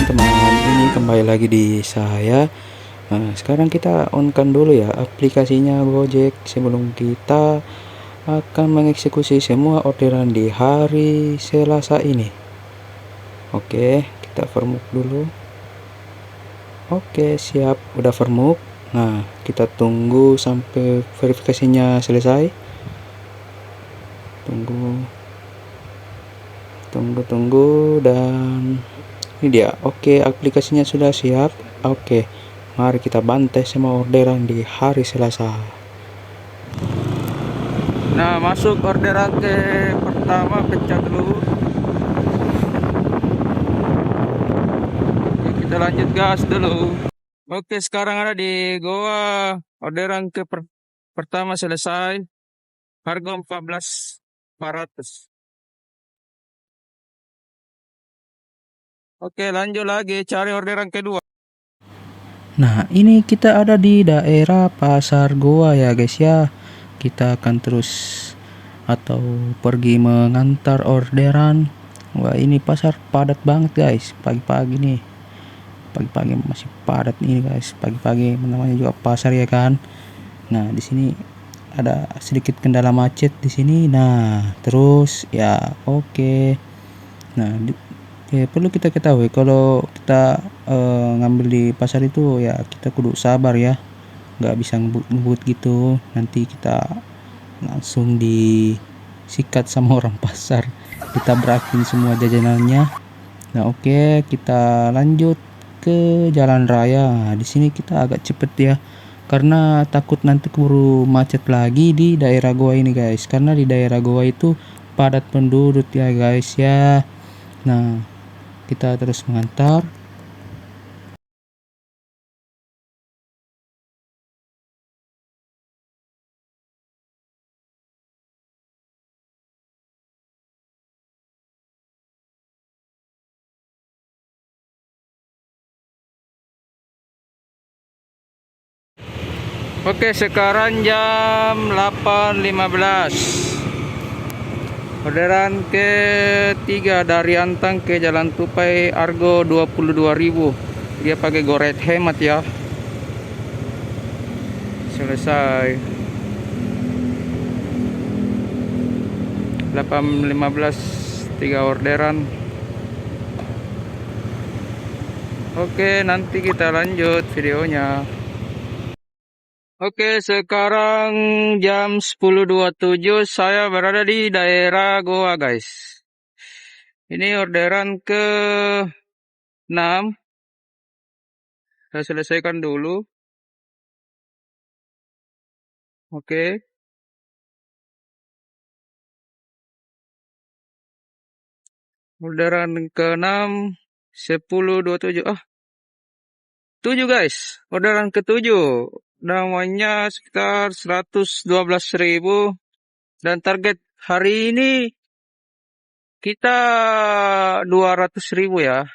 teman-teman, ini kembali lagi di saya. Nah, sekarang kita on-kan dulu ya aplikasinya Gojek sebelum kita akan mengeksekusi semua orderan di hari Selasa ini. Oke, kita firmware dulu. Oke, siap, udah firmware. Nah, kita tunggu sampai verifikasinya selesai. Tunggu dan ini dia. Oke, aplikasinya sudah siap. Oke, mari kita bantai semua orderan di hari Selasa. Nah, masuk orderan ke pertama, pencet dulu. Oke, kita lanjut gas dulu. Oke, sekarang ada di Goa. Orderan ke pertama selesai. Harga 14.400. Oke, lanjut lagi cari orderan kedua. Nah, ini kita ada di daerah Pasar Goa ya guys ya. Kita akan terus atau pergi mengantar orderan. Wah, ini pasar padat banget guys. Pagi-pagi nih. Pagi-pagi masih padat nih guys. Pagi-pagi namanya juga pasar ya kan. Nah, di sini ada sedikit kendala macet di sini. Nah, terus ya oke. Nah, ya perlu kita ketahui kalau kita ngambil di pasar itu ya kita kudu sabar ya, nggak bisa ngebut gitu, nanti kita langsung disikat sama orang pasar, kita berakin semua jajanannya. Nah oke, kita lanjut ke jalan raya. Nah, di sini kita agak cepet ya karena takut nanti keburu macet lagi di daerah Goa ini guys, karena di daerah Goa itu padat penduduk ya guys ya. Nah, kita terus mengantar. Oke, sekarang jam 8.15. Orderan ketiga dari Antang ke Jalan Tupai, Argo 22.000. Dia pakai goret hemat ya. Selesai. 8.15, 3 orderan. Oke, nanti kita lanjut videonya. Oke, sekarang jam 10.27, saya berada di daerah Goa guys. Ini orderan ke 6. Saya selesaikan dulu. Oke. Orderan ke 6, 10.27. 7 guys. Orderan ke 7. Namanya sekitar 112.000. Dan target hari ini kita 200.000 ya.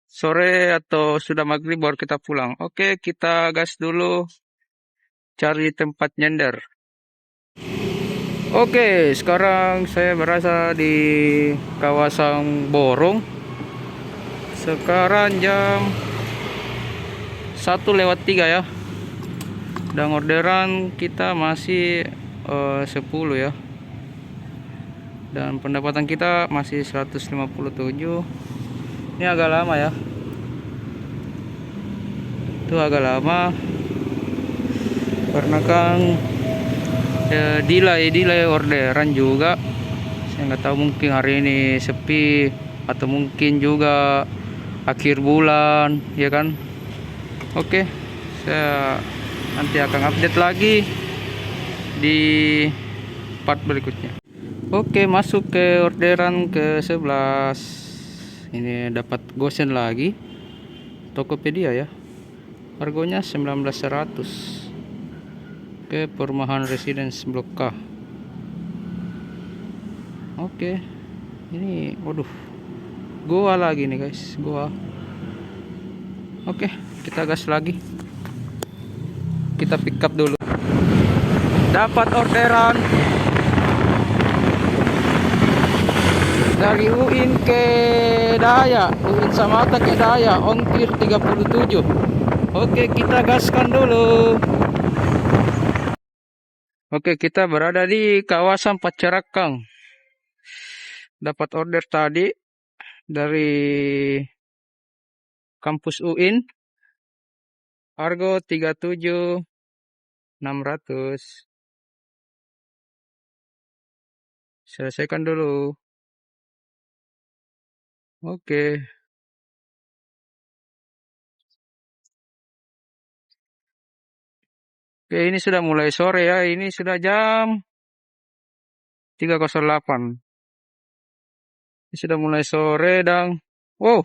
Sore atau sudah maghrib baru kita pulang. Oke, kita gas dulu. Cari tempat nyender. Oke, sekarang saya berada di kawasan Borong. Sekarang jam 1:03 ya. Dan orderan kita masih 10 ya. Dan pendapatan kita masih 157. Ini agak lama ya. Itu agak lama karena kan delay orderan juga. Saya nggak tahu, mungkin hari ini sepi atau mungkin juga akhir bulan ya kan. Oke, saya nanti akan update lagi di part berikutnya. Oke, masuk ke orderan ke 11. Ini dapat gosen lagi, Tokopedia ya. Harganya 19.100 ke perumahan residence Blok K. Oke, ini waduh, Goa lagi nih guys, Goa. Oke, kita gas lagi. Kita pick up dulu. Dapat orderan Dari UIN ke Daya, UIN Samata ke Daya, ongkir 37. Oke, kita gaskan dulu. Oke, kita berada di kawasan Pacarakang. Dapat order tadi dari kampus UIN. Harga 37.600. Selesaikan dulu. Oke. Oke, ini sudah mulai sore ya. Ini sudah jam 3.08. Ini sudah mulai sore dan wow,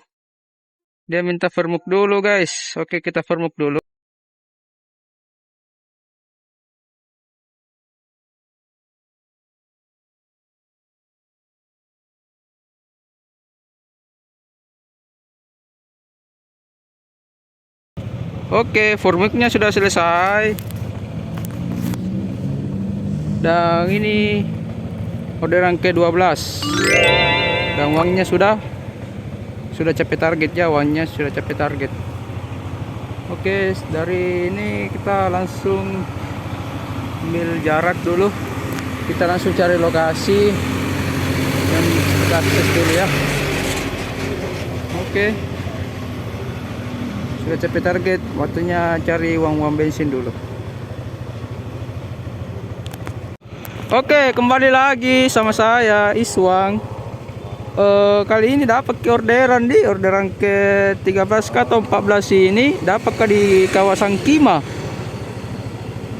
dia minta vermuk dulu guys. Oke, kita vermuk dulu. Oke, vermuknya sudah selesai. Dan ini orderan ke-12. Dan uangnya sudah capai target ya, uangnya sudah capai target. Oke, dari ini kita langsung ambil jarak dulu. Kita langsung cari lokasi yang kita akses dulu ya. Oke, sudah capai target, waktunya cari uang bensin dulu. Oke, kembali lagi sama saya Iswang. Kali ini dapat ke orderan ke-13 atau 14 ini dapat ke di kawasan Kima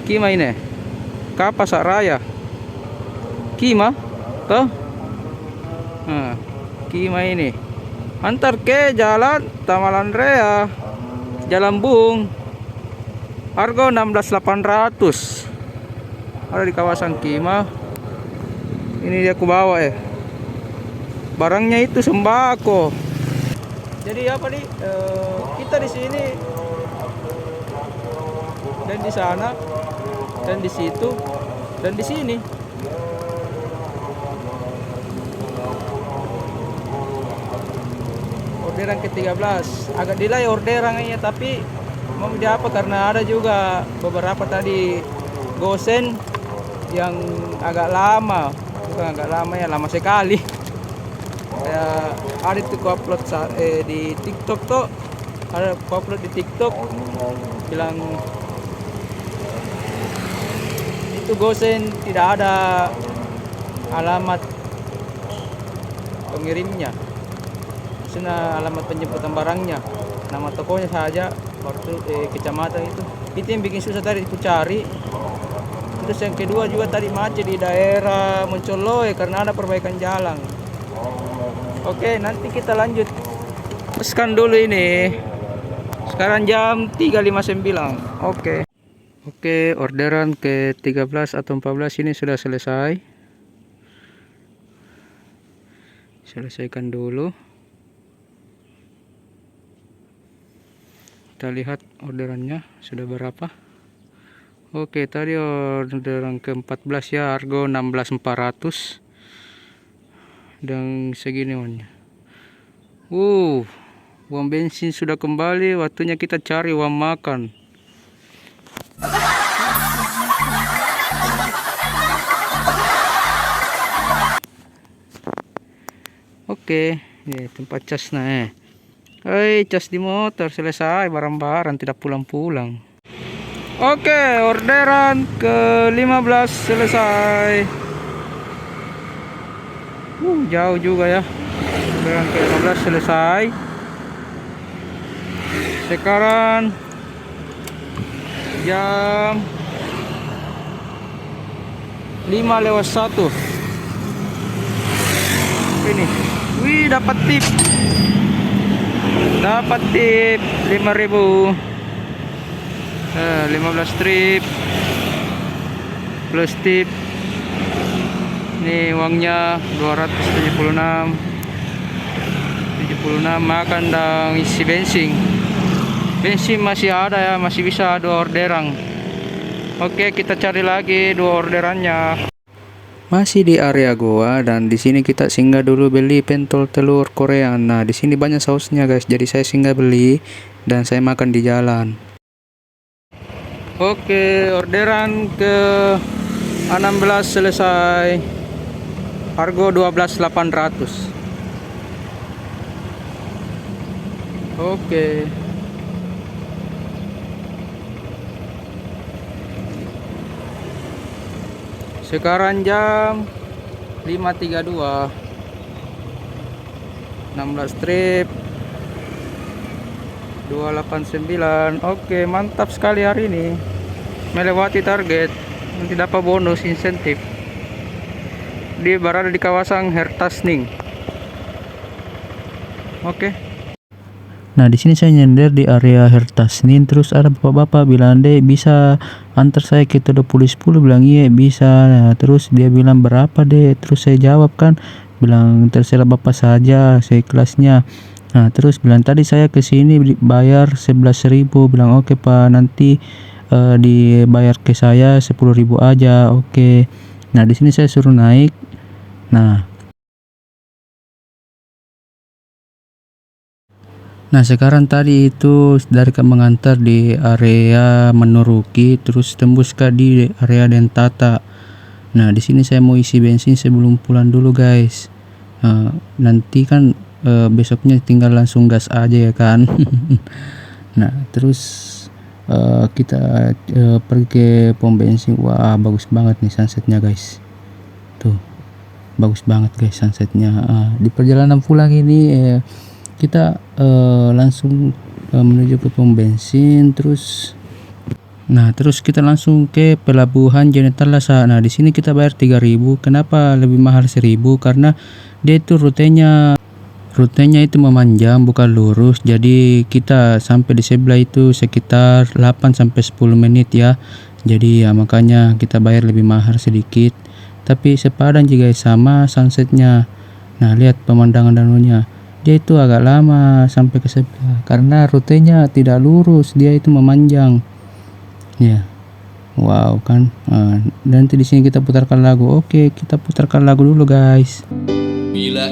ini Pasar Raya Kima toh. Nah, Kima ini antar ke jalan Tamalan Rea, Jalan Bung, harga 16.800. Ada di kawasan Kima. Ini dia aku bawa ya. Barangnya itu sembako. Jadi apa nih? Kita di sini dan di sana dan di situ dan di sini. Orderan ke-13 agak delay orderannya, tapi mau di apa karena ada juga beberapa tadi gosen yang agak lama, bukan agak lama ya, lama sekali. Kayak ada tuh upload di TikTok tuh, ada upload di TikTok bilang itu gosen tidak ada alamat pengirimnya, alamat penjemputan barangnya, nama tokonya saja, waktu kecamatan itu yang bikin susah tadi aku cari. Terus yang kedua juga tadi macet di daerah Moncoloy karena ada perbaikan jalan. Oke, nanti kita lanjut scan dulu ini. Sekarang jam 3.59. Oke, orderan ke-13 atau 14 ini sudah selesai. Selesaikan dulu. Kita lihat orderannya sudah berapa. Oke, tadi orderan ke-14 ya, harga 16.400 dan segini uangnya. Uang bensin sudah kembali, waktunya kita cari uang makan. Oke, tempat casnya. Cas di motor selesai, barang-barang tidak pulang-pulang. Oke, orderan ke-15 selesai. Jauh juga ya. Orderan ke-15 selesai. Sekarang jam 5:01. Ini. Wih, dapat tip. Dapat tip 5.000. 15 strip plus tip. Ini uangnya 276 makan dan isi bensin masih ada ya, masih bisa 2 orderan. Oke, kita cari lagi 2 orderannya. Masih di area goa, dan di sini kita singgah dulu beli pentol telur Korea. Nah, di sini banyak sausnya guys, jadi saya singgah beli dan saya makan di jalan. Oke, orderan ke 16 selesai. Harga 12.800. Oke. Sekarang jam 5.32. 16 strip 289. Oke, mantap sekali hari ini. Melewati target. Nanti dapat bonus insentif. Dia berada di kawasan Hertasning. Oke. Nah, di sini saya nyender di area Hertasning, terus ada bapak-bapak bilang, "Dek, bisa antar saya ke Todopuli 10?" Bilang, "Iya, bisa." Nah, terus dia bilang, "Berapa, Dek?" Terus saya jawab kan, bilang, "Terserah bapak saja, saya kelasnya." Nah, terus bilang, "Tadi saya ke sini bayar 11.000." Bilang, "Oke, Pak, nanti dibayar ke saya 10.000 aja." Oke. Nah, di sini saya suruh naik. Nah, sekarang tadi itu dari mengantar di area Menuruki, terus tembus ke di area Dentata. Nah, di sini saya mau isi bensin sebelum pulang dulu guys. Nanti kan besoknya tinggal langsung gas aja ya kan. Nah, terus kita pergi ke pom bensin. Wah, bagus banget nih sunsetnya guys. Tuh, bagus banget guys sunsetnya. Di perjalanan pulang ini kita langsung menuju ke pom bensin, terus kita langsung ke pelabuhan Jenetalasa. Nah, di sini kita bayar 3.000. Kenapa lebih mahal 1.000? Karena dia itu rutenya itu memanjang, bukan lurus. Jadi kita sampai di sebelah itu sekitar 8 sampai 10 menit ya. Jadi ya makanya kita bayar lebih mahal sedikit. Tapi sepadan juga sama sunsetnya. Nah, lihat pemandangan danaunya. Dia itu agak lama sampai ke sebelah karena rutenya tidak lurus, dia itu memanjang. Ya. Wow kan. Nanti di sini kita putarkan lagu. Oke, kita putarkan lagu dulu guys. Bila